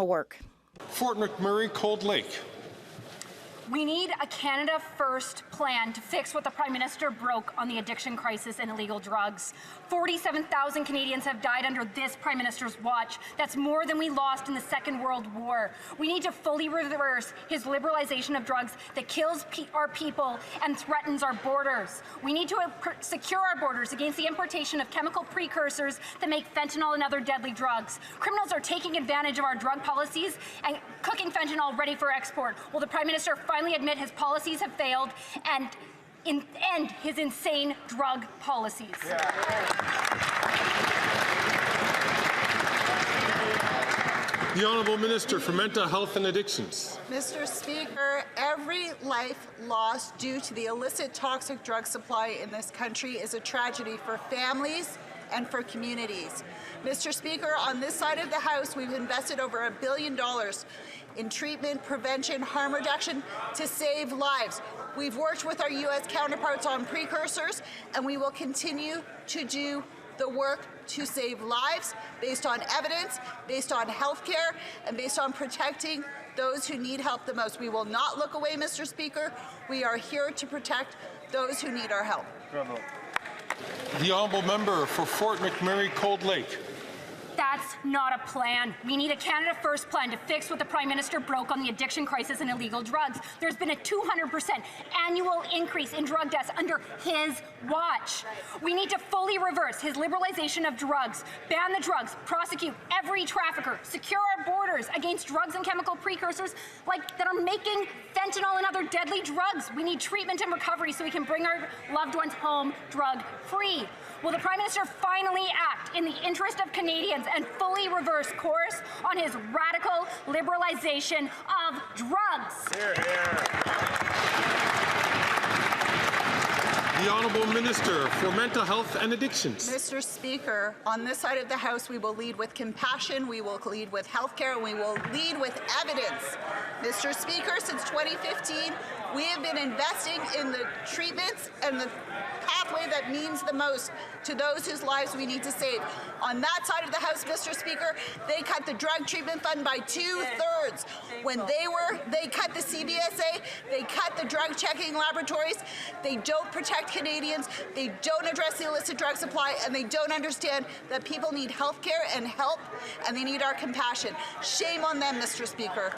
work. Fort McMurray, Cold Lake. We need a Canada First plan to fix what the Prime Minister broke on the addiction crisis and illegal drugs. 47,000 Canadians have died under this Prime Minister's watch. That's more than we lost in the Second World War. We need to fully reverse his liberalization of drugs that kills our people and threatens our borders. We need to secure our borders against the importation of chemical precursors that make fentanyl and other deadly drugs. Criminals are taking advantage of our drug policies and cooking fentanyl ready for export. Will the Prime Minister finally admit his policies have failed and end his insane drug policies? The Honourable Minister for Mental Health and Addictions. Mr. Speaker, every life lost due to the illicit toxic drug supply in this country is a tragedy for families and for communities. Mr. Speaker, on this side of the House, we've invested over $1 billion in treatment, prevention, harm reduction to save lives. We've worked with our U.S. counterparts on precursors, and we will continue to do the work to save lives based on evidence, based on health care, and based on protecting those who need help the most. We will not look away, Mr. Speaker. We are here to protect those who need our help. The Honourable Member for Fort McMurray, Cold Lake. That's not a plan. We need a Canada First plan to fix what the Prime Minister broke on the addiction crisis and illegal drugs. There's been a 200% annual increase in drug deaths under his watch. We need to fully reverse his liberalization of drugs, ban the drugs, prosecute every trafficker, secure our borders against drugs and chemical precursors that are making fentanyl and other deadly drugs. We need treatment and recovery so we can bring our loved ones home drug-free. Will the Prime Minister finally act in the interest of Canadians and fully reverse course on his radical liberalization of drugs? Hear, hear. The Honourable Minister for Mental Health and Addictions. Mr. Speaker, on this side of the House, we will lead with compassion, we will lead with healthcare, and we will lead with evidence. Mr. Speaker, since 2015, we have been investing in the treatments and the pathway that means the most to those whose lives we need to save. On that side of the House, Mr. Speaker, they cut the drug treatment fund by 2/3. When they cut the CBSA, they cut the drug checking laboratories, they don't protect Canadians, they don't address the illicit drug supply, and they don't understand that people need health care and help, and they need our compassion. Shame on them, Mr. Speaker.